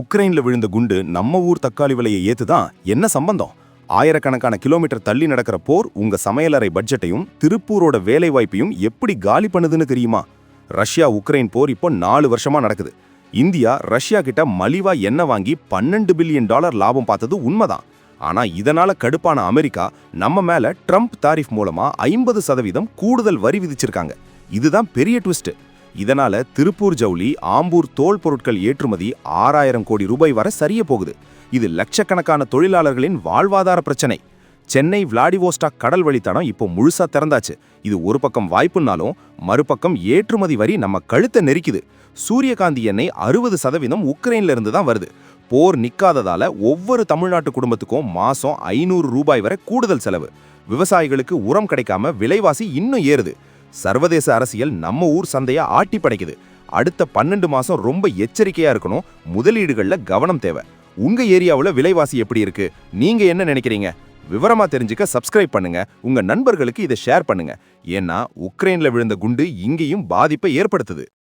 உக்ரைன்ல விழுந்த குண்டு நம்ம ஊர் தக்காளி விலையை ஏத்துதான். என்ன சம்பந்தம்? ஆயிரக்கணக்கான கிலோமீட்டர் தள்ளி நடக்கிற போர் உங்க சமையலறை பட்ஜெட்டையும் திருப்பூரோட வேலை வாய்ப்பையும் எப்படி காலி பண்ணுதுன்னு தெரியுமா? ரஷ்யா உக்ரைன் போர் இப்போ 4 வருஷமா நடக்குது. இந்தியா ரஷ்யா கிட்ட மலிவா எண்ணெய் வாங்கி $12 பில்லியன் லாபம் பார்த்தது உண்மைதான். ஆனா இதனால கடுப்பான அமெரிக்கா நம்ம மேல ட்ரம்ப் தாரிஃப் மூலமா 50% கூடுதல் வரி விதிச்சிருக்காங்க. இதுதான் பெரிய ட்விஸ்ட். இதனால திருப்பூர் ஜவுளி, ஆம்பூர் தோல் பொருட்கள் ஏற்றுமதி 6000 கோடி ரூபாய் வரை சரிய போகுது. இது லட்சக்கணக்கான தொழிலாளர்களின் வாழ்வாதார பிரச்சனை. சென்னை விளாடிவோஸ்டாக் கடல் வழித்தடம் இப்போ முழுசா திறந்தாச்சு. இது ஒரு பக்கம் வாய்ப்புனாலும் மறுபக்கம் ஏற்றுமதி வரி நம்ம கழுத்தை நெரிக்குது. சூரியகாந்தி எண்ணெய் 60% உக்ரைன்ல இருந்து தான் வருது. போர் நிக்காததால ஒவ்வொரு தமிழ்நாட்டு குடும்பத்துக்கும் மாசம் 500 ரூபாய் வரை கூடுதல் செலவு. விவசாயிகளுக்கு உரம் கிடைக்காம விலைவாசி இன்னும் ஏறுது. சர்வதேச அரசியல் நம்ம ஊர் சந்தையா ஆட்டி படைக்குது. அடுத்த 12 மாசம் ரொம்ப எச்சரிக்கையா இருக்கணும். முதலீடுகள்ல கவனம் தேவை. உங்க ஏரியாவுல விலைவாசி எப்படி இருக்கு? நீங்க என்ன நினைக்கிறீங்க? விவரமா தெரிஞ்சுக்க சப்ஸ்கிரைப் பண்ணுங்க. உங்க நண்பர்களுக்கு இதை ஷேர் பண்ணுங்க. ஏன்னா உக்ரைன்ல விழுந்த குண்டு இங்கேயும் பாதிப்பை ஏற்படுத்துது.